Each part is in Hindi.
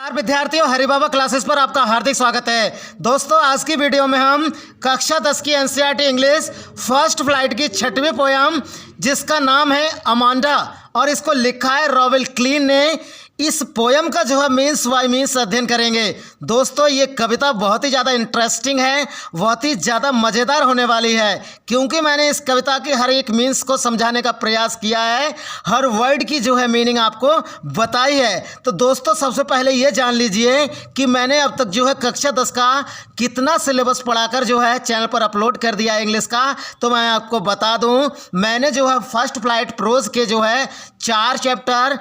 नमस्कार विद्यार्थियों, हरिबाबा क्लासेस पर आपका हार्दिक स्वागत है। दोस्तों, आज की वीडियो में हम कक्षा 10 की एनसीईआरटी इंग्लिश फर्स्ट फ्लाइट की 6वीं पोयम जिसका नाम है अमांडा और इसको लिखा है रॉबर्ट क्लीन ने, इस पोयम का जो है मीन्स बाय मीन्स अध्ययन करेंगे। दोस्तों, ये कविता बहुत ही ज़्यादा इंटरेस्टिंग है, बहुत ही ज़्यादा मज़ेदार होने वाली है क्योंकि मैंने इस कविता के हर एक मीन्स को समझाने का प्रयास किया है, हर वर्ड की जो है मीनिंग आपको बताई है। तो दोस्तों, सबसे पहले ये जान लीजिए कि मैंने अब तक जो है कक्षा 10 का कितना सिलेबस पढ़ाकर जो है चैनल पर अपलोड कर दिया है इंग्लिश का। तो मैं आपको बता दूं, मैंने जो है फर्स्ट फ्लाइट प्रोज के जो है 4 chapter,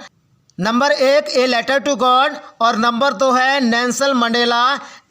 number 1 a letter to God और नंबर 2 है Nelson Mandela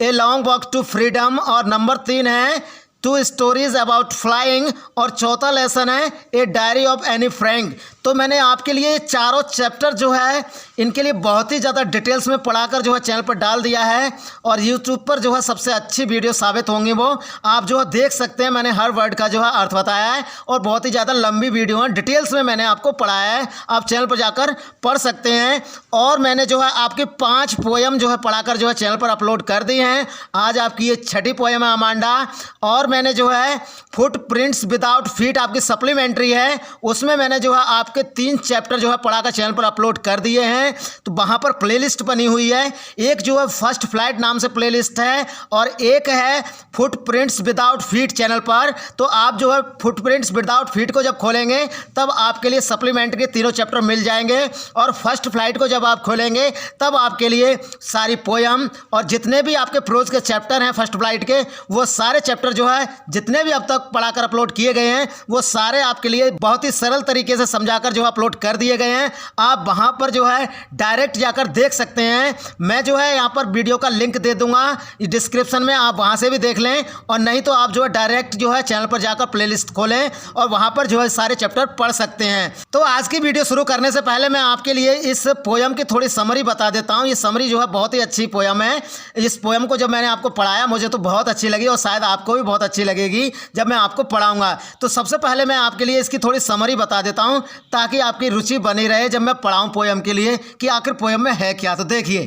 a long walk to freedom और नंबर 3 है 2 स्टोरीज अबाउट फ्लाइंग और चौथा लेसन है a diary of Anne Frank. तो मैंने आपके लिए ये चारों चैप्टर जो है इनके लिए बहुत ही ज़्यादा डिटेल्स में पढ़ाकर जो है चैनल पर डाल दिया है और यूट्यूब पर जो है सबसे अच्छी वीडियो साबित होंगी। वो आप जो है देख सकते हैं, मैंने हर वर्ड का जो है अर्थ बताया है और बहुत ही ज़्यादा लंबी वीडियो है, डिटेल्स में मैंने आपको पढ़ाया है, आप चैनल पर जाकर पढ़ सकते हैं। और मैंने जो है आपकी 5 पोयम जो है पढ़ाकर जो है चैनल पर अपलोड कर दी हैं। आज आपकी ये 6ठी पोयम है अमांडा और मैंने जो है फुट प्रिंट्स विदाउट फीट आपकी सप्लीमेंट्री है, उसमें मैंने जो है आपके 3 चैप्टर जो है पढ़ाकर चैनल पर अपलोड कर दिए हैं। तो वहाँ पर प्लेलिस्ट बनी हुई है, एक जो है फर्स्ट फ्लाइट नाम से प्लेलिस्ट है और एक है foot prints without feet channel पर। तो आप जो है फुट प्रिंट्स विदाउट फीट को जब खोलेंगे तब आपके लिए सप्लीमेंट्री के 3 चैप्टर मिल जाएंगे और फर्स्ट फ्लाइट को जब आप खोलेंगे तब आपके लिए सारी पोयम और जितने भी आपके प्रोज के चैप्टर हैं फर्स्ट फ्लाइट के, वो सारे चैप्टर जो है जितने भी अब तक पढ़ाकर अपलोड किए गए हैं वो सारे आपके लिए बहुत ही सरल तरीके से समझाकर जो अपलोड कर दिए गए हैं। आप वहां पर जो है डायरेक्ट जाकर देख सकते हैं। मैं जो है यहां पर वीडियो का लिंक दे दूंगा डिस्क्रिप्शन में, आप वहां से भी देख लें और नहीं तो आप जो है डायरेक्ट जो है चैनल पर जाकर प्लेलिस्ट खोलें और वहां पर जो है सारे चैप्टर पढ़ सकते हैं। तो आज की वीडियो शुरू करने से पहले मैं आपके लिए इस पोयम की थोड़ी समरी बता देता हूं। ये समरी जो है बहुत ही अच्छी पोयम है। इस पोयम को जब मैंने आपको पढ़ाया मुझे तो बहुत अच्छी लगी और शायद आपको भी बहुत अच्छी लगेगी जब मैं आपको पढ़ाऊंगा। तो सबसे पहले मैं आपके लिए इसकी थोड़ी समरी बता देता हूं ताकि आपकी रुचि बनी रहे जब मैं पढ़ाऊं पोयम के लिए कि आखिर पोयम में है क्या। तो देखिए,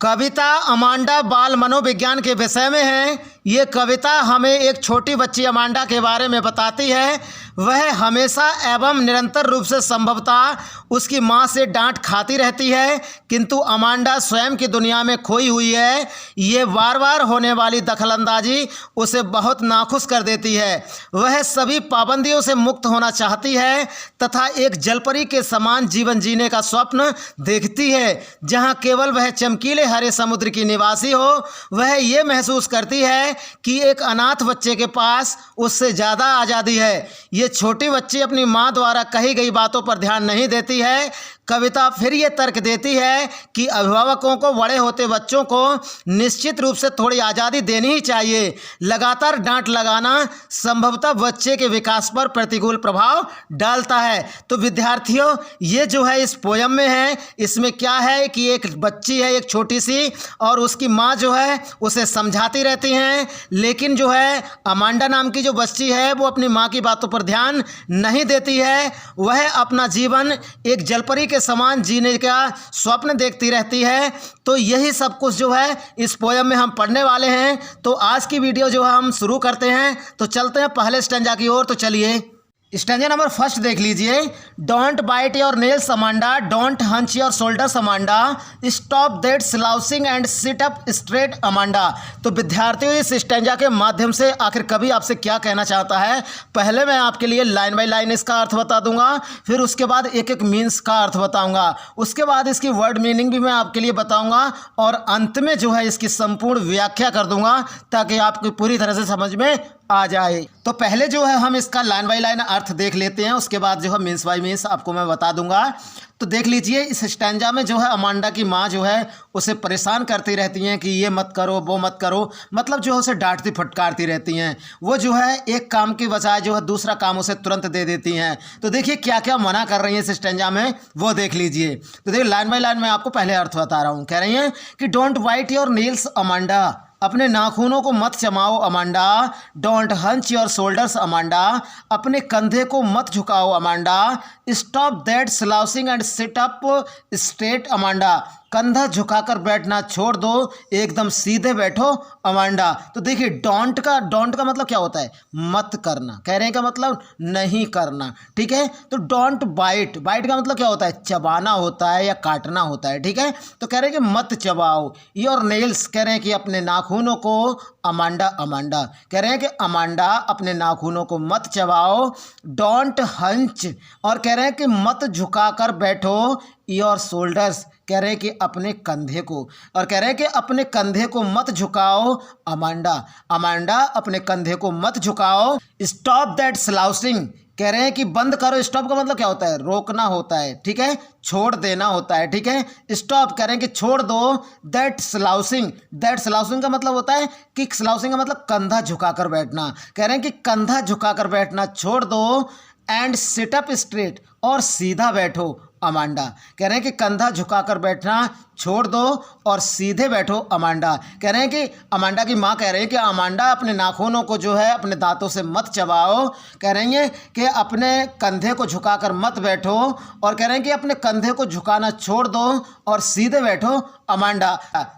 कविता अमांडा बाल मनोविज्ञान के विषय में है। ये कविता हमें एक छोटी बच्ची अमांडा के बारे में बताती है। वह हमेशा एवं निरंतर रूप से संभवतः उसकी मां से डांट खाती रहती है, किंतु अमांडा स्वयं की दुनिया में खोई हुई है। ये बार बार होने वाली दखलंदाजी उसे बहुत नाखुश कर देती है। वह सभी पाबंदियों से मुक्त होना चाहती है तथा एक जलपरी के समान जीवन जीने का स्वप्न देखती है, जहां केवल वह चमकीले हरे समुद्र की निवासी हो। वह ये महसूस करती है कि एक अनाथ बच्चे के पास उससे ज़्यादा आज़ादी है। ये छोटी बच्ची अपनी माँ द्वारा कही गई बातों पर ध्यान नहीं देती है। कविता फिर ये तर्क देती है कि अभिभावकों को बड़े होते बच्चों को निश्चित रूप से थोड़ी आज़ादी देनी ही चाहिए। लगातार डांट लगाना संभवतः बच्चे के विकास पर प्रतिकूल प्रभाव डालता है। तो विद्यार्थियों, ये जो है इस पोयम में है, इसमें क्या है कि एक बच्ची है, एक छोटी सी, और उसकी माँ जो है उसे समझाती रहती हैं, लेकिन जो है अमांडा नाम की जो बच्ची है वो अपनी माँ की बातों पर ध्यान नहीं देती है। वह अपना जीवन एक जलपरी के समान जीने का स्वप्न देखती रहती है। तो यही सब कुछ जो है इस पोयम में हम पढ़ने वाले हैं। तो आज की वीडियो जो है हम शुरू करते हैं। तो चलते हैं पहले स्टैंजा की ओर। तो चलिए, स्टैंजा नंबर फर्स्ट देख लीजिए। Don't bite your nails Amanda, don't hunch your shoulders Amanda, stop that slouching and sit up straight Amanda. तो विद्यार्थियों, इस स्टैंजा के माध्यम से आखिर कवि आपसे क्या कहना चाहता है, पहले मैं आपके लिए लाइन बाय लाइन इसका अर्थ बता दूंगा, फिर उसके बाद एक एक मीन्स का अर्थ बताऊंगा, उसके बाद इसकी वर्ड मीनिंग भी मैं आपके लिए बताऊंगा और अंत में जो है इसकी संपूर्ण व्याख्या कर दूंगा ताकि आपको पूरी तरह से समझ में आ जाए। तो पहले जो है हम इसका लाइन बाय लाइन अर्थ देख लेते हैं, उसके बाद जो है मीन्स बाय मीन्स आपको मैं बता दूंगा। तो देख लीजिए, इस स्टैंजा में जो है अमांडा की माँ जो है उसे परेशान करती रहती हैं कि ये मत करो वो मत करो, मतलब जो है उसे डांटती फटकारती रहती हैं। वो जो है एक काम की बजाय जो है दूसरा काम उसे तुरंत दे देती हैं। तो देखिए क्या क्या मना कर रही हैं इस स्टैंजा में, वो देख लीजिए। तो देखिए लाइन बाय लाइन मैं आपको पहले अर्थ बता रहा हूँ। कह रही हैं कि don't bite your nails Amanda, अपने नाखूनों को मत चमाओ Amanda. Don't hunch your shoulders Amanda, अपने कंधे को मत झुकाओ Amanda. Stop that slouching and sit up straight Amanda, कंधा झुकाकर बैठना छोड़ दो, एकदम सीधे बैठो अमांडा। तो देखिए डोंट का मतलब क्या होता है, मत करना, कह रहे हैं का मतलब नहीं करना, ठीक है। तो डोंट बाइट, बाइट का मतलब क्या होता है, चबाना होता है या काटना होता है, ठीक है। तो कह रहे हैं कि मत चबाओ। योर नेल्स, कह रहे हैं कि अपने नाखूनों को, अमांडा अमांडा कह रहे हैं कि अमांडा अपने नाखूनों को मत चबाओ। डोंट हंच, और कह रहे हैं कि मत झुकाकर बैठो। योर शोल्डर्स, कह रहे हैं कि अपने कंधे को, और कह रहे हैं कि अपने कंधे को मत झुकाओ अमांडा, अमांडा अपने कंधे को मत झुकाओ। स्टॉप दैट स्लाउसिंग, कह रहे हैं कि बंद करो। स्टॉप का मतलब क्या होता है, रोकना होता है, ठीक है, छोड़ देना होता है, ठीक है। स्टॉप कह रहे हैं कि छोड़ दो। दैट स्लाउसिंग, दैट स्लाउसिंग का मतलब होता है कि स्लाउसिंग का मतलब कंधा झुकाकर बैठना, कह रहे हैं कि कंधा झुकाकर बैठना छोड़ दो। एंड सिट अप स्ट्रेट, और सीधा बैठो अमांडा, कह रहे हैं कि कंधा झुकाकर बैठना छोड़ दो और सीधे बैठो अमांडा। कह रहे हैं कि अमांडा की माँ कह रही है कि अमांडा अपने नाखूनों को जो है अपने दांतों से मत चबाओ, कह रही है कि अपने कंधे को झुकाकर मत बैठो, और कह रहे हैं कि अपने कंधे को झुकाना छोड़ दो और सीधे बैठो अमांडा।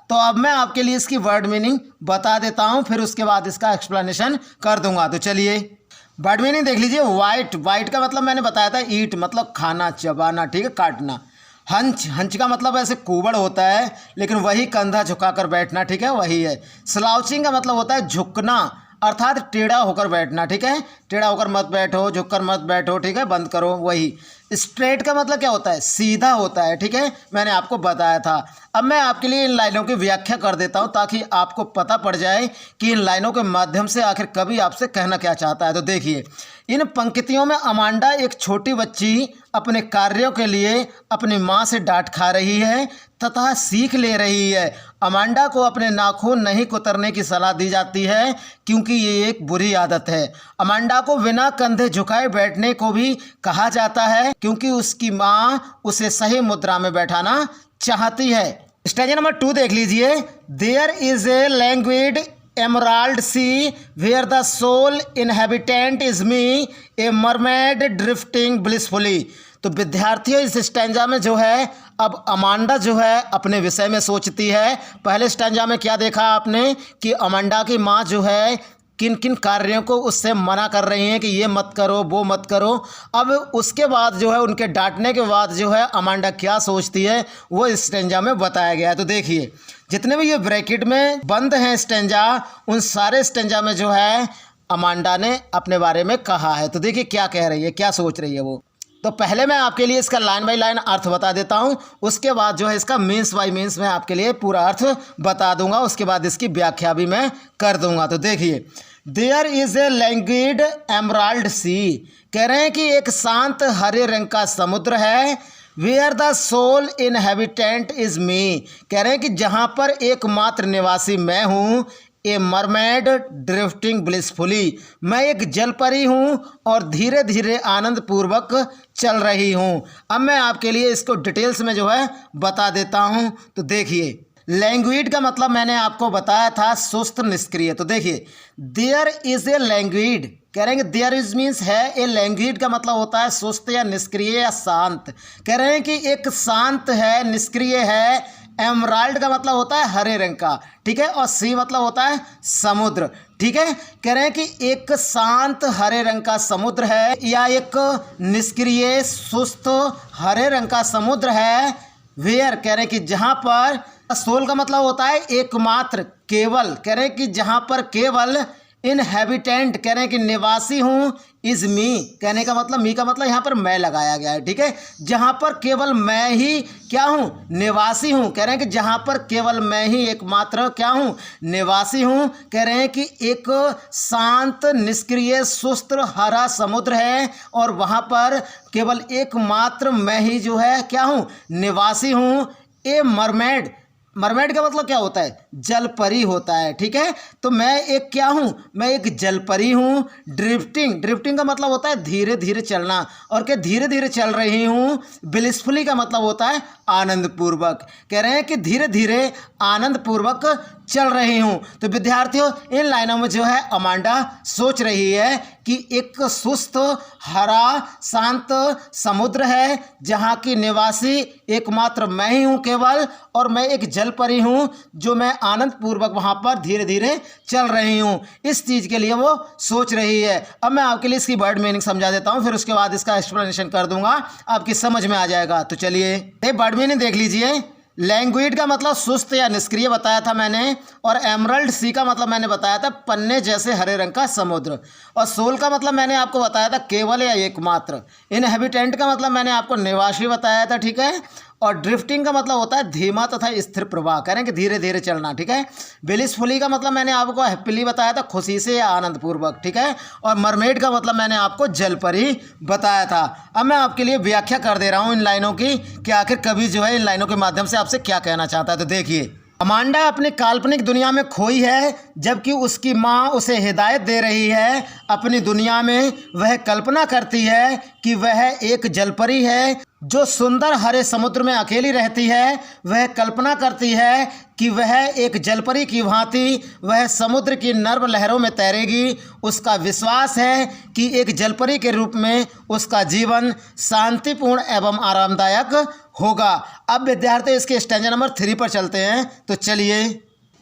तो अब मैं आपके लिए इसकी वर्ड मीनिंग बता देता हूँ, फिर उसके बाद इसका एक्सप्लेनेशन कर दूंगा। तो चलिए वर्ड मीनिंग देख लीजिए। वाइट, वाइट का मतलब मैंने बताया था ईट, मतलब खाना, चबाना, ठीक है, काटना। हंच, हंच का मतलब ऐसे कुबड़ होता है, लेकिन वही कंधा झुकाकर बैठना, ठीक है, वही है। स्लाउचिंग का मतलब होता है झुकना, अर्थात टेढ़ा होकर बैठना, ठीक है, टेढ़ा होकर मत बैठो, झुककर मत बैठो, ठीक है, बंद करो, वही। स्ट्रेट का मतलब क्या होता है, सीधा होता है, ठीक है, मैंने आपको बताया था। अब मैं आपके लिए इन लाइनों की व्याख्या कर देता हूं ताकि आपको पता पड़ जाए कि इन लाइनों के माध्यम से आखिर कवि आपसे कहना क्या चाहता है। तो देखिए, इन पंक्तियों में अमांडा एक छोटी बच्ची अपने कार्यों के लिए अपनी माँ से डांट खा रही है तथा सीख ले रही है। अमांडा को अपने नाखून नहीं कुतरने की सलाह दी जाती है क्योंकि ये एक बुरी आदत है। अमांडा को बिना कंधे झुकाए बैठने को भी कहा जाता है क्योंकि उसकी माँ उसे सही मुद्रा में बैठाना चाहती है। स्टेज नंबर 2 देख लीजिए। There is a languid emerald sea where the sole inhabitant is me a mermaid drifting blissfully. तो विद्यार्थियों इस स्टैंजा में जो है अब अमांडा जो है अपने विषय में सोचती है। पहले स्टैंजा में क्या देखा आपने कि अमांडा की माँ जो है किन किन कार्यों को उससे मना कर रही हैं कि ये मत करो, वो मत करो। अब उसके बाद जो है उनके डांटने के बाद जो है अमांडा क्या सोचती है वो इस स्टैंजा में बताया गया है। तो देखिए, जितने भी ये ब्रैकेट में बंद हैं स्टैंजा, उन सारे स्टैंजा में जो है अमांडा ने अपने बारे में कहा है। तो देखिए क्या कह रही है, क्या सोच रही है वो। तो पहले मैं आपके लिए इसका लाइन बाय लाइन अर्थ बता देता हूँ, उसके बाद जो है इसका मीन्स बाय मीन्स मैं आपके लिए पूरा अर्थ बता दूंगा, उसके बाद इसकी व्याख्या भी मैं कर दूंगा। तो देखिए, there is a languid emerald सी, कह रहे हैं कि एक शांत हरे रंग का समुद्र है। Where the sole inhabitant is me, कह रहे हैं कि जहाँ पर एकमात्र निवासी मैं हूँ। ए मरमेड ड्रिफ्टिंग ब्लिसफुली, मैं एक जलपरी हूँ और धीरे धीरे आनंद पूर्वक चल रही हूँ। अब मैं आपके लिए इसको डिटेल्स में जो है बता देता हूँ। तो देखिए, लैंग्वेड का मतलब मैंने आपको बताया था सुस्त, निष्क्रिय। तो देखिए, देयर इज ए लैंग्वेड, कह रहे हैं कि देयर इज मीन्स है, ए लैंग्वेड का मतलब होता है सुस्त या निष्क्रिय या शांत। कह रहे हैं कि एक शांत है, निष्क्रिय है। एमराल्ड का मतलब होता है हरे रंग का, ठीक है, और सी मतलब होता है समुद्र, ठीक है। कह रहे हैं कि एक शांत हरे रंग का समुद्र है या एक निष्क्रिय सुस्त हरे रंग का समुद्र है। वेयर, कह रहे हैं कि जहाँ पर, सोल का मतलब होता है एकमात्र, केवल, कह रहे हैं कि जहाँ पर केवल। इनहेबिटेंट, कह रहे हैं कि निवासी हूँ। इज मी, कहने का मतलब, मी का मतलब यहाँ पर मैं लगाया गया है, ठीक है, जहाँ पर केवल मैं ही क्या हूँ, निवासी हूँ। कह रहे हैं कि जहाँ पर केवल मैं ही एकमात्र क्या हूँ, निवासी हूँ। कह रहे हैं कि एक शांत, निष्क्रिय, सुस्त हरा समुद्र है और वहाँ पर केवल एकमात्र मैं ही जो है क्या हूँ, निवासी हूँ। ए मरमेड, मरमेड का मतलब क्या होता है, जलपरी होता है, ठीक है। तो मैं एक क्या हूँ, मैं एक जलपरी हूँ। ड्रिफ्टिंग, ड्रिफ्टिंग का मतलब होता है धीरे धीरे चलना, और क्या धीरे धीरे चल रही हूँ। ब्लिसफुली का मतलब होता है आनंद पूर्वक। कह रहे हैं कि धीरे धीरे आनंद पूर्वक चल रही हूँ। तो विद्यार्थियों, इन लाइनों में जो है अमांडा सोच रही है कि एक सुस्त, हरा, शांत समुद्र है जहाँ की निवासी एकमात्र मैं ही हूँ केवल, और मैं एक जल परी हूँ जो मैं आनंद पूर्वक वहाँ पर धीरे धीरे चल रही हूँ। इस चीज़ के लिए वो सोच रही है। अब मैं आपके लिए इसकी वर्ड मीनिंग समझा देता हूँ, फिर उसके बाद इसका एक्सप्लेनेशन कर दूंगा, आपकी समझ में आ जाएगा। तो चलिए वर्ड मीनिंग देख लीजिए। लैंग्विड का मतलब सुस्त या निष्क्रिय बताया था मैंने, और एमरल्ड सी का मतलब मैंने बताया था पन्ने जैसे हरे रंग का समुद्र, और सोल का मतलब मैंने आपको बताया था केवल या एकमात्र। इनहेबिटेंट का मतलब मैंने आपको निवासी बताया था, ठीक है। और ड्रिफ्टिंग का मतलब होता है धीमा तथा स्थिर प्रवाह, कह रहे हैं कि धीरे धीरे चलना, ठीक है। ब्लिसफुली का मतलब मैंने आपको हैप्पीली बताया था खुशी से या आनंदपूर्वक, ठीक है। और मरमेड का मतलब मैंने आपको जल परी बताया था। अब मैं आपके लिए व्याख्या कर दे रहा हूँ इन लाइनों की कि आखिर कवि जो है इन लाइनों के माध्यम से आपसे क्या कहना चाहता है। तो देखिए, अमांडा अपनी काल्पनिक दुनिया में खोई है, जबकि उसकी माँ उसे हिदायत दे रही है। अपनी दुनिया में वह कल्पना करती है कि वह एक जलपरी है जो सुंदर हरे समुद्र में अकेली रहती है। वह कल्पना करती है कि वह एक जलपरी की भांति वह समुद्र की नर्म लहरों में तैरेगी। उसका विश्वास है कि एक जलपरी के रूप में उसका जीवन शांतिपूर्ण एवं आरामदायक होगा। अब विद्यार्थी इसके स्टैंजा नंबर 3 पर चलते हैं। तो चलिए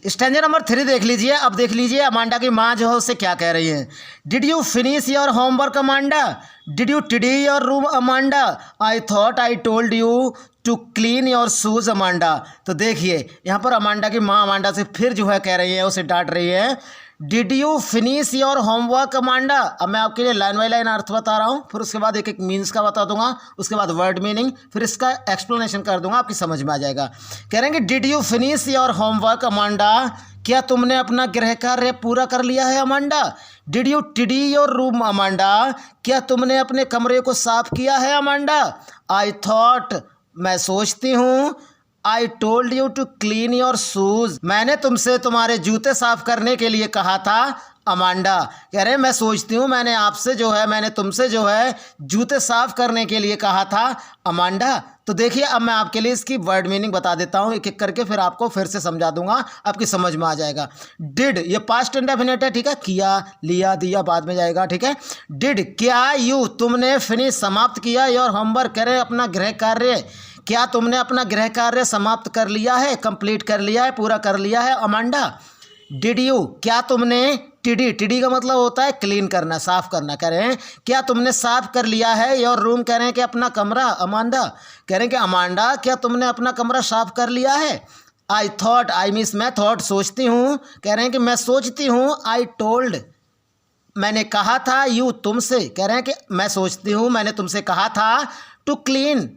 स्टैंजा नंबर 3 देख लीजिए। अब देख लीजिए अमांडा की माँ जो है उससे क्या कह रही है। Did you finish your homework Amanda? Did you tidy your room Amanda? I thought I told you to clean your shoes Amanda. तो देखिए यहाँ पर अमांडा की माँ अमांडा से फिर जो है कह रही है, उसे डांट रही है। Did you finish your homework Amanda? अब मैं आपके लिए लाइन बाई लाइन अर्थ बता रहा हूँ, फिर उसके बाद एक एक मीन्स का बता दूंगा, उसके बाद वर्ड मीनिंग, फिर इसका एक्सप्लेनेशन कर दूंगा, आपकी समझ में आ जाएगा। कह रहे हैं कि did you finish your homework Amanda? क्या तुमने अपना गृह कार्य पूरा कर लिया है Amanda? Did you tidy your room Amanda? क्या तुमने अपने कमरे को साफ किया है अमांडा? आई थॉट, मैं सोचती हूँ, I told you to clean your shoes, मैंने तुमसे तुम्हारे जूते साफ करने के लिए कहा था अमांडा। कह रहे मैं सोचती हूँ मैंने तुमसे जो है जूते साफ करने के लिए कहा था अमांडा। तो देखिए अब मैं आपके लिए इसकी वर्ड मीनिंग बता देता हूँ एक एक करके, फिर आपको फिर से समझा दूंगा, आपकी समझ में आ जाएगा। डिड ये पास्ट इंडेफिनिट है, ठीक है, किया, लिया, दिया बाद में जाएगा, ठीक है। डिड क्या यू तुमने फिनिश समाप्त किया योर होमवर्क, कह रहे अपना गृह कार्य, क्या तुमने अपना गृह कार्य समाप्त कर लिया है, कंप्लीट कर लिया है, पूरा कर लिया है अमांडा? डिड यू क्या तुमने, टिडी, टिडी का मतलब होता है क्लीन करना, साफ करना, कह रहे हैं क्या तुमने साफ कर लिया है योर रूम, कह रहे हैं कि अपना कमरा अमांडा, कह रहे हैं कि अमांडा क्या तुमने अपना कमरा साफ कर लिया है? आई थॉट, आई मीन्स मैं, थॉट सोचती हूँ, कह रहे हैं कि मैं सोचती हूँ। आई टोल्ड मैंने कहा था, यू तुमसे, कह रहे हैं कि मैं सोचती हूँ मैंने तुमसे कहा था, टू क्लीन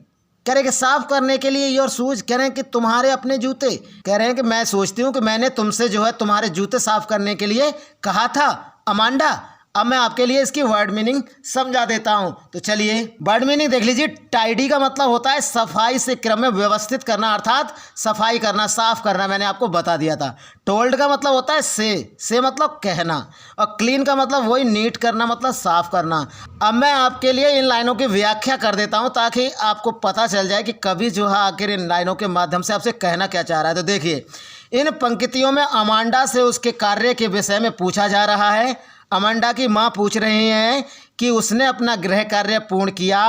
कह रहे हैं कि साफ करने के लिए, योर शूज कह रहे हैं कि तुम्हारे अपने जूते, कह रहे हैं कि मैं सोचती हूँ कि मैंने तुमसे जो है तुम्हारे जूते साफ करने के लिए कहा था अमांडा। अब मैं आपके लिए इसकी वर्ड मीनिंग समझा देता हूँ। तो चलिए वर्ड मीनिंग देख लीजिए। टाइडी का मतलब होता है सफाई से क्रम में व्यवस्थित करना, अर्थात सफाई करना, साफ करना, मैंने आपको बता दिया था। टोल्ड का मतलब होता है से मतलब कहना, और क्लीन का मतलब वही नीट करना, मतलब साफ करना। अब मैं आपके लिए इन लाइनों की व्याख्या कर देता हूँ ताकि आपको पता चल जाए कि कवि जो है आखिर इन लाइनों के माध्यम से आपसे कहना क्या चाह रहा है। तो देखिए इन पंक्तियों में अमांडा से उसके कार्य के विषय में पूछा जा रहा है। अमांडा की माँ पूछ रही हैं कि उसने अपना गृह कार्य पूर्ण किया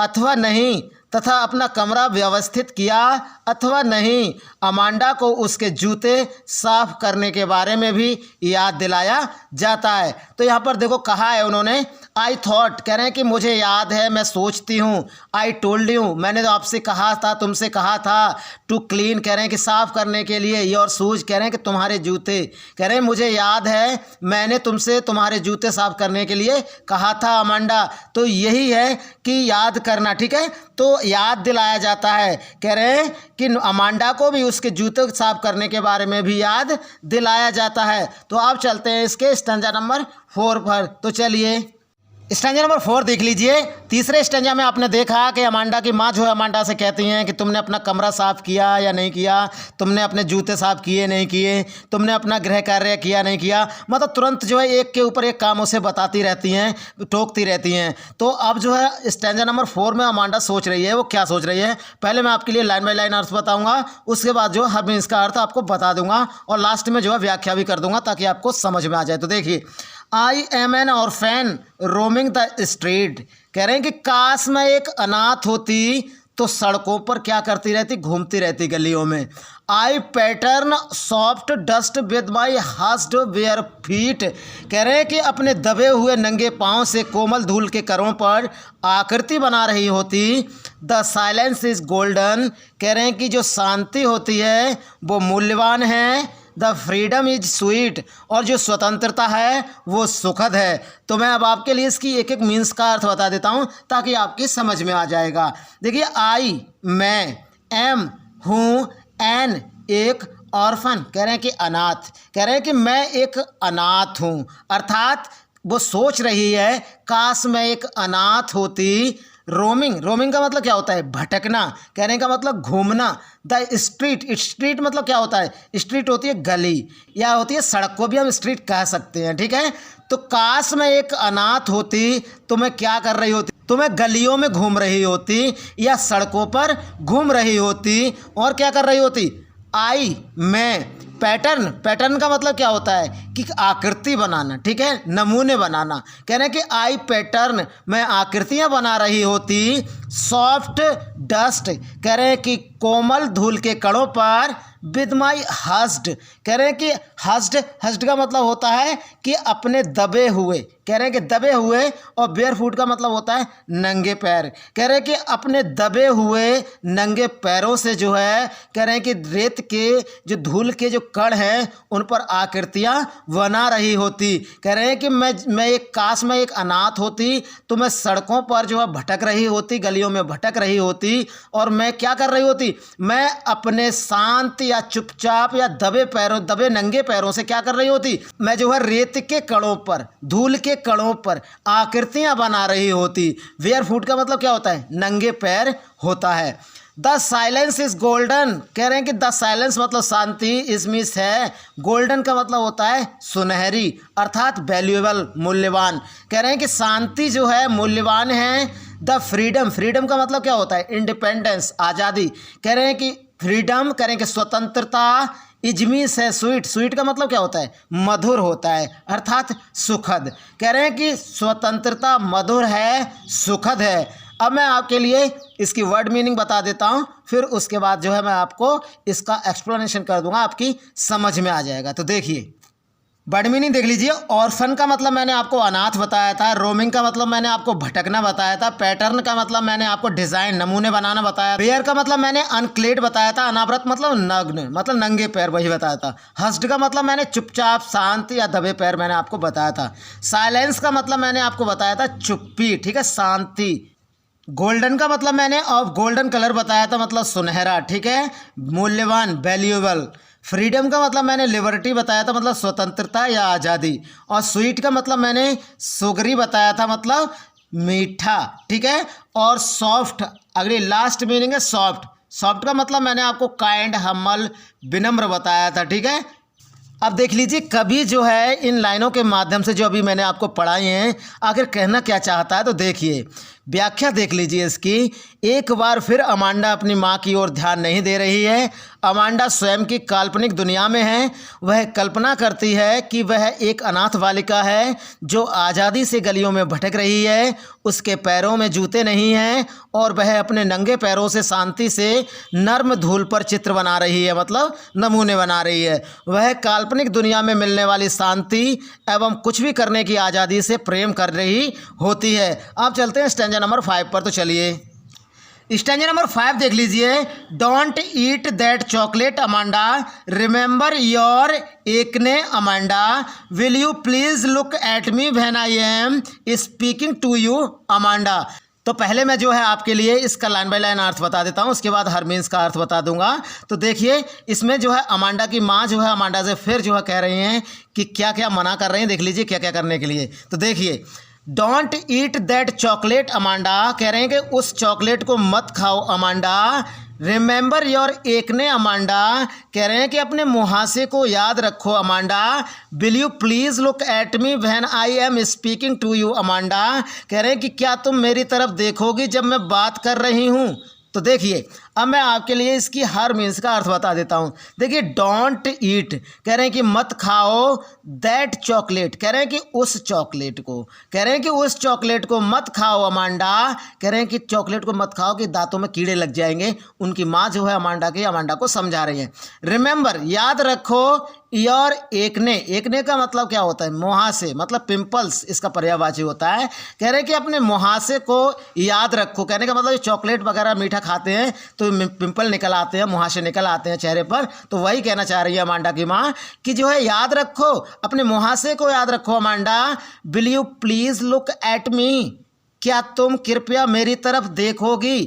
अथवा नहीं, तथा अपना कमरा व्यवस्थित किया अथवा नहीं। अमांडा को उसके जूते साफ करने के बारे में भी याद दिलाया जाता है। तो यहाँ पर देखो कहा है उन्होंने, आई थॉट कह रहे हैं कि मुझे याद है, मैं सोचती हूँ। आई टोल्ड यू मैंने तो आपसे कहा था, तुमसे कहा था। टू क्लीन कह रहे हैं कि साफ करने के लिए। योर शूज कह रहे हैं कि तुम्हारे जूते, कह रहे हैं मुझे याद है मैंने तुमसे तुम्हारे जूते साफ करने के लिए कहा था अमांडा। तो यही है कि याद करना, ठीक है, तो याद दिलाया जाता है। कह रहे हैं कि अमांडा को भी उसके जूते साफ करने के बारे में भी याद दिलाया जाता है। तो आप चलते हैं इसके स्टैंजा नंबर 4 पर। तो चलिए स्टैंजा नंबर 4 देख लीजिए। तीसरे स्टैंजा में आपने देखा कि अमांडा की माँ जो है अमांडा से कहती हैं कि तुमने अपना कमरा साफ़ किया या नहीं किया, तुमने अपने जूते साफ़ किए नहीं किए, तुमने अपना गृह कार्य किया नहीं किया। मतलब तुरंत जो है एक के ऊपर एक काम उसे बताती रहती हैं, टोकती रहती हैं। तो अब जो है स्टैंजा नंबर 4 में अमांडा सोच रही है, वो क्या सोच रही है, पहले मैं आपके लिए लाइन बाय लाइन अर्थ बताऊँगा, उसके बाद जो हर मीन्स का अर्थ आपको बता दूंगा और लास्ट में जो है व्याख्या भी कर दूंगा ताकि आपको समझ में आ जाए। तो देखिए, I am an orphan roaming the street. कह रहे हैं कि काश मैं एक अनाथ होती तो सड़कों पर क्या करती रहती, घूमती रहती गलियों में। I pattern soft dust with my hushed bare feet. कह रहे हैं कि अपने दबे हुए नंगे पाँव से कोमल धूल के करों पर आकृति बना रही होती। The silence is golden. कह रहे हैं कि जो शांति होती है वो मूल्यवान है। The freedom is sweet. और जो स्वतंत्रता है वो सुखद है। तो मैं अब आपके लिए इसकी एक एक मीन्स का अर्थ बता देता हूँ ताकि आपकी समझ में आ जाएगा। देखिए, आई मैं, एम हूँ, एन एक, ऑर्फन कह रहे हैं कि अनाथ। कह रहे हैं कि मैं एक अनाथ हूँ, अर्थात वो सोच रही है काश मैं एक अनाथ होती। रोमिंग, रोमिंग का मतलब क्या होता है, भटकना। कहने का मतलब घूमना। द स्ट्रीट, स्ट्रीट मतलब क्या होता है, स्ट्रीट होती है गली या होती है सड़क, को भी हम स्ट्रीट कह सकते हैं, ठीक है। तो काश मैं एक अनाथ होती तो मैं क्या कर रही होती, तो मैं गलियों में घूम रही होती या सड़कों पर घूम रही होती। और क्या कर रही होती, आई मैं, पैटर्न, पैटर्न का मतलब क्या होता है कि आकृति बनाना, ठीक है, नमूने बनाना। कह रहे हैं कि आई पैटर्न मैं आकृतियां बना रही होती। सॉफ्ट डस्ट कह रहे हैं कि कोमल धूल के कणों पर। विद माई हस्ड कह रहे हैं कि हस्ड, हस्ड का मतलब होता है कि अपने दबे हुए, कह रहे हैं कि दबे हुए। और बेयर फुट का मतलब होता है नंगे पैर। कह रहे हैं कि अपने दबे हुए नंगे पैरों से जो है, कह रहे हैं कि रेत के जो धूल के जो कण हैं उन पर आकृतियां बना रही होती। कह रहे हैं कि मैं एक काश मैं एक अनाथ होती तो मैं सड़कों पर जो है भटक रही होती, गलियों में भटक रही होती। और मैं क्या कर रही होती, मैं अपने शांत या चुपचाप या दबे पैरों, दबे नंगे पैरों से क्या कर रही होती, मैं जो है रेत के कणों पर, धूल के कणों पर आकृतियां बना रही होती। वेयर फुट का मतलब क्या होता है, नंगे पैर होता है। द साइलेंस इज गोल्डन कह रहे हैं कि द साइलेंस मतलब शांति, इसमिस है। गोल्डन का मतलब होता है सुनहरी, अर्थात वैल्यूएबल, मूल्यवान। कह रहे हैं कि शांति जो है मूल्यवान है। द फ्रीडम, फ्रीडम का मतलब क्या होता है, इंडिपेंडेंस, आज़ादी। कह रहे हैं कि फ्रीडम, कह रहे हैं कि स्वतंत्रता। इजमीस है स्वीट, स्वीट का मतलब क्या होता है, मधुर होता है, अर्थात सुखद। कह रहे हैं कि स्वतंत्रता मधुर है, सुखद है। अब मैं आपके लिए इसकी वर्ड मीनिंग बता देता हूँ, फिर उसके बाद जो है मैं आपको इसका एक्सप्लेनेशन कर दूंगा, आपकी समझ में आ जाएगा। तो देखिए, वर्ड मीनिंग देख लीजिए। ऑर्फन का मतलब मैंने आपको अनाथ बताया था। रोमिंग का मतलब मैंने आपको भटकना बताया था। पैटर्न का मतलब मैंने आपको डिजाइन, नमूने बनाना बताया। बेयर का मतलब मैंने अनक्लेड बताया था। अनावृत मतलब नग्न, मतलब नंगे पैर, वही बताया था। हस्ड का मतलब मैंने चुपचाप, शांत या दबे पैर मैंने आपको बताया था। साइलेंस का मतलब मैंने आपको बताया था चुप्पी, ठीक है, शांति। गोल्डन का मतलब मैंने ऑफ गोल्डन कलर बताया था, मतलब सुनहरा, ठीक है, मूल्यवान, वैल्यूएबल। फ्रीडम का मतलब मैंने लिबर्टी बताया था, मतलब स्वतंत्रता या आज़ादी। और स्वीट का मतलब मैंने सुगरी बताया था, मतलब मीठा, ठीक है। और सॉफ्ट, अगली लास्ट मीनिंग है सॉफ्ट। सॉफ्ट का मतलब मैंने आपको काइंड, हम्बल, विनम्र बताया था, ठीक है। अब देख लीजिए, कभी जो है इन लाइनों के माध्यम से जो अभी मैंने आपको पढ़ाई हैं, आखिर कहना क्या चाहता है, तो देखिए व्याख्या देख लीजिए इसकी। एक बार फिर अमांडा अपनी माँ की ओर ध्यान नहीं दे रही है। अमांडा स्वयं की काल्पनिक दुनिया में है। वह कल्पना करती है कि वह एक अनाथ बालिका है जो आज़ादी से गलियों में भटक रही है। उसके पैरों में जूते नहीं हैं और वह अपने नंगे पैरों से शांति से नर्म धूल पर चित्र बना रही है, मतलब नमूने बना रही है। वह काल्पनिक दुनिया में मिलने वाली शांति एवं कुछ भी करने की आज़ादी से प्रेम कर रही होती है। अब चलते हैं स्टैंजा नंबर 5 पर। तो चलिए, स्टैंजा नंबर 5 देख लीजिए। Don't eat that chocolate Amanda, remember your acne Amanda, will you please look at me when I am speaking to you Amanda. तो पहले मैं जो है आपके लिए इसका लाइन बाय लाइन अर्थ बता देता हूँ, उसके बाद हर मीन्स का अर्थ बता दूंगा। तो देखिए, इसमें जो है अमांडा की माँ जो है अमांडा से फिर जो है कह रही हैं कि क्या क्या मना कर रही हैं। देख लीजिए क्या क्या करने के लिए। तो देखिए, don't eat that chocolate Amanda, कह रहे हैं कि उस चॉकलेट को मत खाओ Amanda. Remember your acne Amanda, कह रहे हैं कि अपने मुहासे को याद रखो अमांडा। Will you please look at me when I am speaking to you Amanda, कह रहे हैं कि क्या तुम मेरी तरफ देखोगी जब मैं बात कर रही हूँ। तो देखिए अब मैं आपके लिए इसकी हर मीन्स का अर्थ बता देता हूँ। देखिए डोंट ईट कह रहे हैं कि मत खाओ, दैट चॉकलेट कह रहे हैं कि उस चॉकलेट को, कह रहे हैं कि उस चॉकलेट को मत खाओ अमांडा, कह रहे हैं कि चॉकलेट को मत खाओ कि दांतों में कीड़े लग जाएंगे। उनकी माँ जो है अमांडा को समझा रही है। रिमेंबर याद रखो, योर एकने का मतलब क्या होता है, मुहासे मतलब पिंपल्स इसका पर्यायवाची होता है। कह रहे हैं कि अपने मुहासे को याद रखो, कहने का मतलब चॉकलेट वगैरह मीठा खाते हैं तो पिंपल निकल आते हैं, मुहासे निकल आते हैं चेहरे पर। तो वही कहना चाह रही है अमांडा की माँ कि जो है याद रखो, अपने मुहासे को याद रखो अमांडा। Will you please look at मी, क्या तुम कृपया मेरी तरफ देखोगी।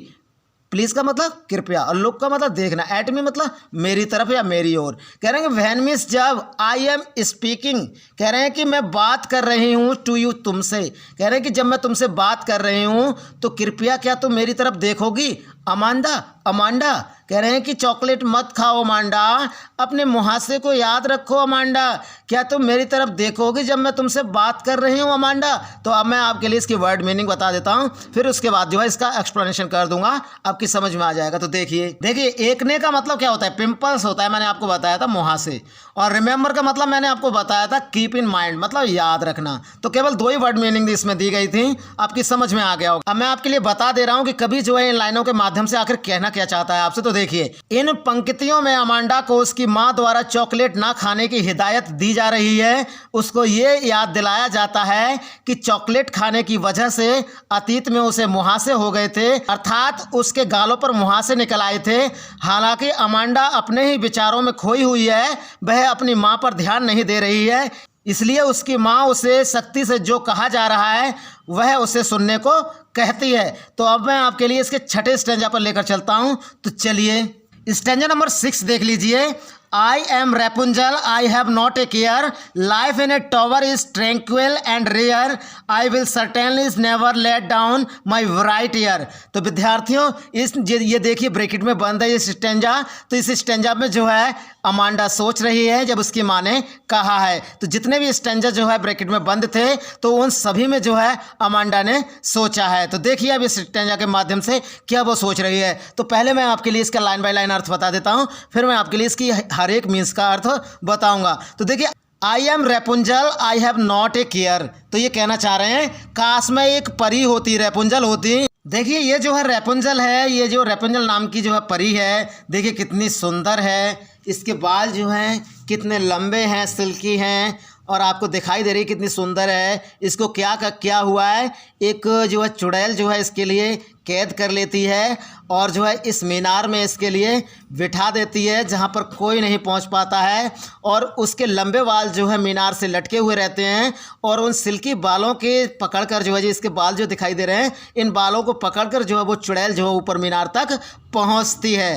प्लीज़ का मतलब कृपया और लुक का मतलब देखना, एट मी मतलब मेरी तरफ या मेरी ओर। कह रहे हैं कि व्हेन मीन्स जब, आई एम स्पीकिंग कह रहे हैं कि मैं बात कर रही हूँ, टू यू तुमसे, कह रहे हैं कि जब मैं तुमसे बात कर रही हूँ तो कृपया क्या तुम मेरी तरफ देखोगी अमांडा कह रहे हैं कि चॉकलेट मत खाओ अमांडा, अपने मुहासे को याद रखो अमांडा, क्या तुम मेरी तरफ देखोगी जब मैं तुमसे बात कर रही हूँ अमांडा। तो अब मैं आपके लिए इसकी वर्ड मीनिंग बता देता हूँ, फिर उसके बाद जो है इसका एक्सप्लेनेशन कर दूंगा, आपकी समझ में आ जाएगा। तो देखिए एकने का मतलब क्या होता है, पिंपल्स होता है, मैंने आपको बताया था मुहासे। और रिमेंबर का मतलब मैंने आपको बताया था कीप इन माइंड मतलब याद रखना। तो केवल 2 ही वर्ड मीनिंग इसमें दी गई थी, आपकी समझ में आ गया होगा। अब मैं आपके लिए बता दे रहा हूँ कि कभी जो है इन लाइनों के माध्यम से आखिर कहना क्या चाहता है आपसे। तो देखिए इन पंक्तियों में अमांडा को उसकी माँ द्वारा चॉकलेट ना खाने की हिदायत दी जा रही है। उसको ये याद दिलाया जाता है कि चॉकलेट खाने की वजह से अतीत में उसे मुहासे हो गए थे, अर्थात उसके गालों पर मुहासे निकल आए थे। हालांकि अमांडा अपने ही विचारों में खोई हुई है, वह अपनी माँ पर ध्यान नहीं दे रही है, इसलिए उसकी माँ उसे सख्ती से जो कहा जा रहा है वह उसे सुनने को कहती है। तो अब मैं आपके लिए इसके 6ठे स्टेंजा पर लेकर चलता हूँ। तो चलिए स्टेंजा नंबर 6 देख लीजिए। I am Rapunzel, I have not a care. Life in a tower is tranquil and rare. I will certainly never let down my bright ear. तो विद्यार्थियों ये देखिए ब्रैकेट में बंद है ये स्टेंजा। तो इस स्टेंजा में जो है अमांडा सोच रही है जब उसकी माँ ने कहा है। तो जितने भी स्टेंजा जो है ब्रैकेट में बंद थे तो उन सभी में जो है अमांडा ने सोचा है। तो देखिए अब इस स्टेंजा के माध्यम से क्या वो सोच रही है। तो पहले मैं आपके लिए इसका लाइन बाय लाइन अर्थ बता देता हूँ, फिर मैं आपके लिए इसकी हर एक मीन्स का अर्थ बताऊंगा। तो देखिए I M Rapunzel I have not a care, तो ये कहना चाह रहे हैं काश मैं एक परी होती, रेपुंजल होती। देखिए ये जो है रेपुंजल है, ये जो रेपुंजल नाम की जो है परी है, देखिए कितनी सुंदर है, इसके बाल जो हैं कितने लंबे हैं, सिल्की हैं और आपको दिखाई दे रही कितनी सुंदर है। इसको क्या हुआ है, एक जो है चुड़ैल जो है इसके लिए कैद कर लेती है और जो है इस मीनार में इसके लिए बिठा देती है जहाँ पर कोई नहीं पहुँच पाता है। और उसके लंबे बाल जो है मीनार से लटके हुए रहते हैं और उन सिल्की बालों के पकड़कर जो है, इसके बाल जो दिखाई दे रहे हैं, इन बालों को पकड़कर जो है वो चुड़ैल जो है ऊपर मीनार तक पहुँचती है।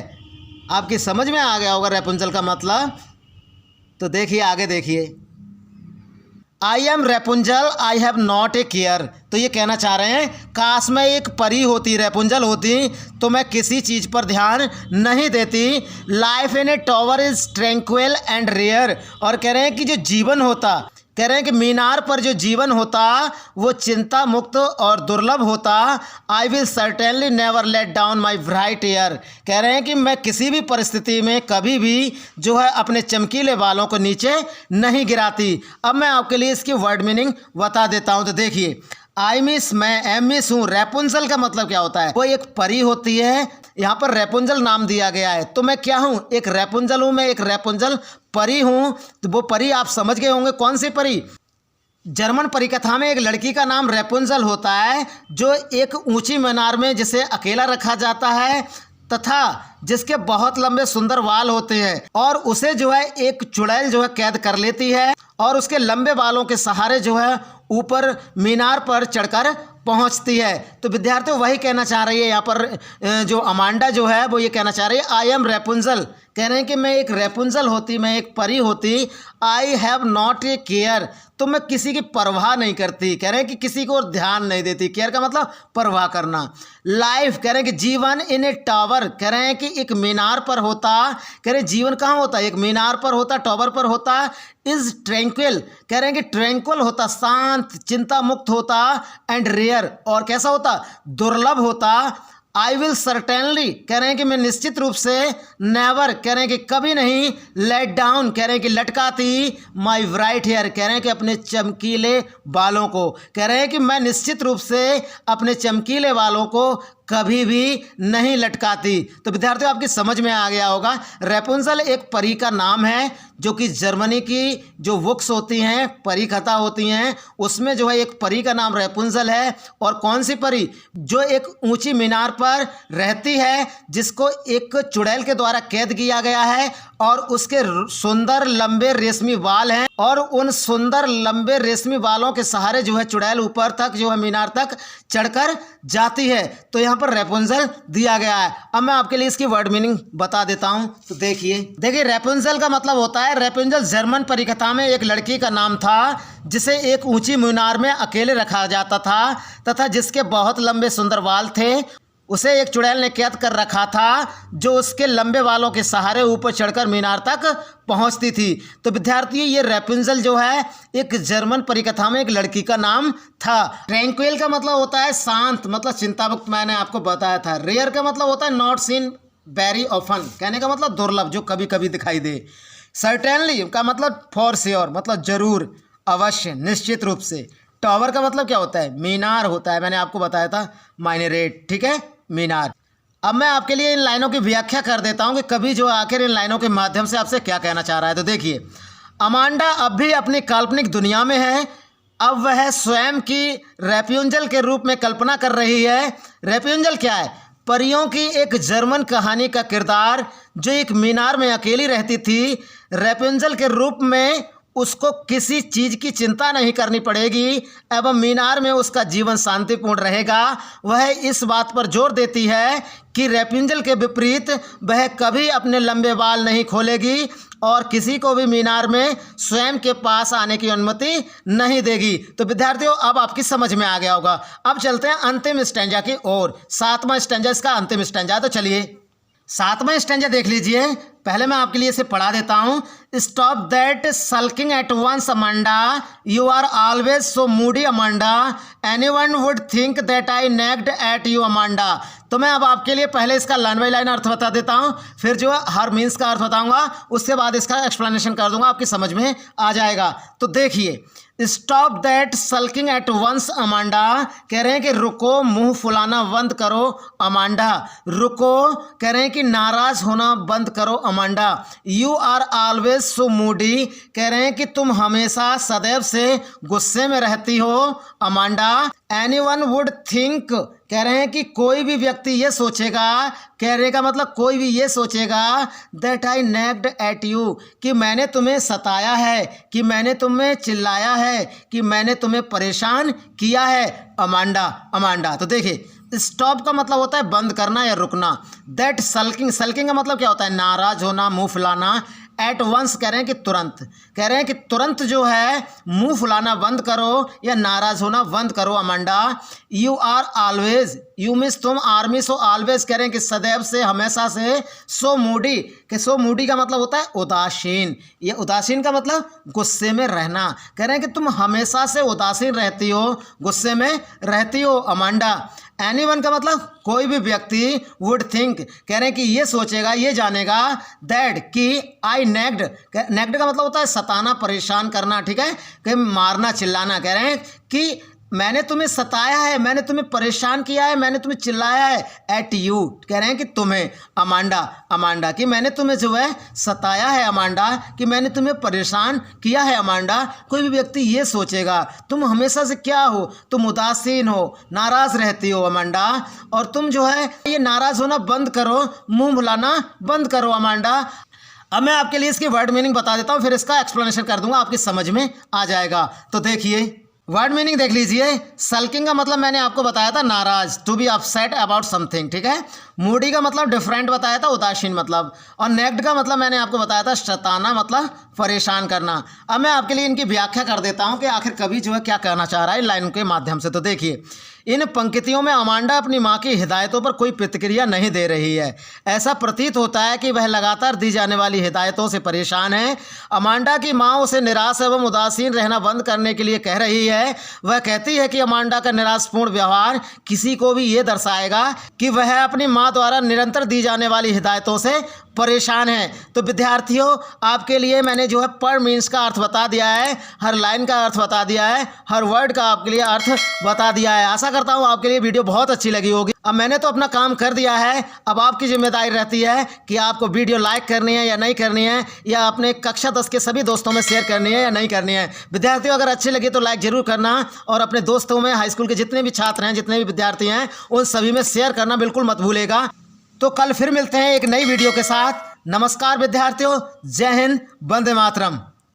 आपकी समझ में आ गया होगा रेपुंजल का मतलब। तो देखिए आगे देखिए, I M Rapunzel I have not a care, तो ये कहना चाह रहे हैं काश मैं एक परी होती, रेपुंजल होती, तो मैं किसी चीज़ पर ध्यान नहीं देती। Life in a tower is tranquil and rare, और कह रहे हैं कि जो जीवन होता, कह रहे हैं कि मीनार पर जो जीवन होता वो चिंता मुक्त और दुर्लभ होता। I will certainly never let down my bright hair, कह रहे हैं कि मैं किसी भी परिस्थिति में कभी भी जो है अपने चमकीले बालों को नीचे नहीं गिराती। अब मैं आपके लिए इसकी वर्ड मीनिंग बता देता हूँ। तो देखिए आई मिस, मैं एम मिस हूँ। रेपुंजल का मतलब क्या होता है, वो एक परी होती है, यहाँ पर रेपुंजल नाम दिया गया है। तो मैं क्या हूँ, एक रेपुंजल हूँ, मैं एक रेपुंजल परी हूँ। तो वो परी आप समझ गए होंगे कौन सी परी। जर्मन परिकथा में एक लड़की का नाम रेपुंजल होता है जो एक ऊंची मीनार में जिसे अकेला रखा जाता है तथा जिसके बहुत लंबे सुंदर बाल होते हैं, और उसे जो है एक चुड़ैल जो है कैद कर लेती है और उसके लंबे बालों के सहारे जो है ऊपर मीनार पर चढ़कर पहुंचती है। तो विद्यार्थियों वही कहना चाह रही है यहाँ पर जो अमांडा जो है वो ये कहना चाह रही है आई एम रेपुंजल, कह रहे हैं कि मैं एक रेपुंजल होती, मैं एक परी होती, I have not a care, तो मैं किसी की परवाह नहीं करती। कह रहे हैं कि किसी को ध्यान नहीं देती। केयर का मतलब परवाह करना। लाइफ कह रहे हैं कि जीवन इन ए टावर, कह रहे हैं कि एक मीनार पर होता। कह रहे हैं जीवन कहाँ होता, एक मीनार पर होता, टावर पर होता। इज ट्रैंक्विल, कह रहे हैं कि ट्रैंक्विल होता, शांत, चिंता मुक्त होता। एंड रेयर, और कैसा होता, दुर्लभ होता। आई विल सर्टेनली, कह रहे हैं कि मैं निश्चित रूप से, नेवर, कह रहे हैं कि कभी नहीं, लेट डाउन, कह रहे हैं कि लटकाती, माई ब्राइट हेयर, कह रहे हैं कि अपने चमकीले बालों को, कह रहे हैं कि मैं निश्चित रूप से अपने चमकीले बालों को कभी भी नहीं लटकाती। तो विद्यार्थियों आपकी समझ में आ गया होगा, रेपुंजल एक परी का नाम है, जो कि जर्मनी की जो बुक्स होती हैं, परी कथा होती हैं, उसमें जो है एक परी का नाम रेपुंजल है। और कौन सी परी, जो एक ऊंची मीनार पर रहती है, जिसको एक चुड़ैल के द्वारा कैद किया गया है, और उसके सुंदर लंबे रेशमी बाल हैं, और उन सुंदर लंबे रेशमी बालों के सहारे जो है चुड़ैल ऊपर तक जो है मीनार तक चढ़कर जाती है। तो यहाँ पर रेपुंजल दिया गया है। अब मैं आपके लिए इसकी वर्ड मीनिंग बता देता हूँ। तो देखिए रेपुंजल का मतलब होता है, रेपुंजल जर्मन परिकथा में एक लड़की का नाम था, जिसे एक ऊंची मीनार में अकेले रखा जाता था, तथा जिसके बहुत लंबे सुंदर बाल थे। उसे एक चुड़ैल ने कैद कर रखा था, जो उसके लंबे बालों के सहारे ऊपर चढ़कर मीनार तक पहुंचती थी। तो विद्यार्थियों ये रेपुंजल जो है एक जर्मन परिकथा में एक लड़की का नाम था। ट्रैंक्विल का मतलब होता है शांत, मतलब चिंतामुक्त, मैंने आपको बताया था। रेयर का मतलब होता है नॉट सीन वेरी ऑफन, कहने का मतलब दुर्लभ, जो कभी कभी दिखाई दे। सर्टेनली का मतलब फॉर श्योर, मतलब जरूर, अवश्य, निश्चित रूप से। टावर का मतलब क्या होता है, मीनार होता है, मैंने आपको बताया था, माइनरेट, ठीक है, मीनार। अब मैं आपके लिए इन लाइनों की व्याख्या कर देता हूं कि कभी जो आखिर इन लाइनों के माध्यम से आपसे क्या कहना चाह रहा है। तो देखिए, अमांडा अब भी अपनी काल्पनिक दुनिया में है। अब वह स्वयं की रेपुंजल के रूप में कल्पना कर रही है। रेपुंजल क्या है, परियों की एक जर्मन कहानी का किरदार, जो एक मीनार में अकेली रहती थी। रेपुंजल के रूप में उसको किसी चीज़ की चिंता नहीं करनी पड़ेगी एवं मीनार में उसका जीवन शांतिपूर्ण रहेगा। वह इस बात पर जोर देती है कि रेपुंजल के विपरीत वह कभी अपने लंबे बाल नहीं खोलेगी और किसी को भी मीनार में स्वयं के पास आने की अनुमति नहीं देगी। तो विद्यार्थियों अब आपकी समझ में आ गया होगा। अब चलते हैं अंतिम स्टैंजा की ओर। 7वां स्टैंजा इसका अंतिम स्टैंजा। तो चलिए 7वां स्टैंजा देख लीजिए। पहले मैं आपके लिए इसे पढ़ा देता हूँ। Stop that sulking at once Amanda, you are always so moody Amanda, anyone would think that I nagged at you Amanda. तो मैं अब आपके लिए पहले इसका लाइन बाई लाइन अर्थ बता देता हूँ, फिर जो हर मीन्स का अर्थ बताऊंगा, उसके बाद इसका एक्सप्लेनेशन कर दूंगा, आपकी समझ में आ जाएगा। तो देखिए, stop that sulking at once Amanda, कह रहे हैं कि रुको, मुंह फुलाना बंद करो अमांडा। रुको, कह रहे हैं कि नाराज होना बंद करो अमांडा। You are always so moody, कह रहे हैं कि तुम हमेशा सदैव से गुस्से में रहती हो अमांडा। एनीवन वुड थिंक, कह रहे हैं कि कोई भी व्यक्ति ये सोचेगा, कहने का मतलब कोई भी ये सोचेगा, that I nagged at you, कि मैंने तुम्हें सताया है, कि मैंने तुम्हें चिल्लाया है, कि मैंने तुम्हें परेशान किया है अमांडा। अमांडा तो देखिए, स्टॉप का मतलब होता है बंद करना या रुकना। दैट सल्किंग, सल्किंग का मतलब क्या होता है, नाराज होना, मुंह फुलाना। एट वंस कह रहे हैं कि तुरंत, कह रहे हैं कि तुरंत जो है मुंह फुलाना बंद करो या नाराज होना बंद करो अमांडा। You are always, you means तुम, आर्मी सो ऑलवेज, कह रहे हैं कि सदैव से, हमेशा से। सो मूडी, कि सो मूडी का मतलब होता है उदासीन। ये उदासीन का मतलब गुस्से में रहना। कह रहे हैं कि तुम हमेशा से उदासीन रहती हो, गुस्से में रहती हो अमांडा। एनीवन का मतलब कोई भी व्यक्ति, वुड थिंक, कह रहे हैं कि ये सोचेगा, ये जानेगा, दैट कि आई नेग्ड, नेग्ड का मतलब होता है सताना, परेशान करना, ठीक है, कि मारना, चिल्लाना। कह रहे हैं कि मैंने तुम्हें सताया है, मैंने तुम्हें परेशान किया है, मैंने तुम्हें चिल्लाया है। एट यू, कह रहे हैं कि तुम्हें अमांडा, अमांडा, कि मैंने तुम्हें जो है सताया है अमांडा, कि मैंने तुम्हें परेशान किया है अमांडा। कोई भी व्यक्ति ये सोचेगा, तुम हमेशा से क्या हो, तुम उदासीन हो, नाराज रहती हो अमांडा, और तुम जो है ये नाराज होना बंद करो, मुंह फुलाना बंद करो अमांडा। अब मैं आपके लिए इसकी वर्ड मीनिंग बता देता हूँ, फिर इसका एक्सप्लेनेशन कर दूंगा, आपकी समझ में आ जाएगा। तो देखिए वर्ड मीनिंग देख लीजिए। सल्किंग का मतलब मैंने आपको बताया था नाराज, to be upset about something, ठीक है। मूडी का मतलब डिफरेंट बताया था, उदासीन मतलब, और नेक्ड का मतलब मैंने आपको बताया था सताना मतलब परेशान करना। अब मैं आपके लिए इनकी व्याख्या कर देता हूँ कि आखिर कवि जो है क्या कहना चाह रहा है इन लाइन के माध्यम से। तो देखिए, इन पंक्तियों में अमांडा अपनी माँ की हिदायतों पर कोई प्रतिक्रिया नहीं दे रही है। ऐसा प्रतीत होता है कि वह लगातार दी जाने वाली हिदायतों से परेशान है। अमांडा की माँ उसे निराश एवं उदासीन रहना बंद करने के लिए कह रही है। वह कहती है कि अमांडा का निराशपूर्ण व्यवहार किसी को भी ये दर्शाएगा कि वह अपनी माँ द्वारा निरंतर दी जाने वाली हिदायतों से परेशान है। तो विद्यार्थियों, आपके लिए मैंने जो है पर मीन्स का अर्थ बता दिया है, हर लाइन का अर्थ बता दिया है, हर वर्ड का आपके लिए अर्थ बता दिया है। आशा करता हूँ आपके लिए वीडियो बहुत अच्छी लगी होगी। अब मैंने तो अपना काम कर दिया है, अब आपकी जिम्मेदारी रहती है कि आपको वीडियो लाइक करनी है या नहीं करनी है, या अपने कक्षा 10 के सभी दोस्तों में शेयर करनी है या नहीं करनी है। विद्यार्थियों, अगर अच्छी लगी तो लाइक जरूर करना, और अपने दोस्तों में हाई स्कूल के जितने भी छात्र हैं, जितने भी विद्यार्थी हैं, उन सभी में शेयर करना बिल्कुल मत भूलेगा। तो कल फिर मिलते हैं एक नई वीडियो के साथ। नमस्कार विद्यार्थियों, जय हिंद, वंदे मातरम।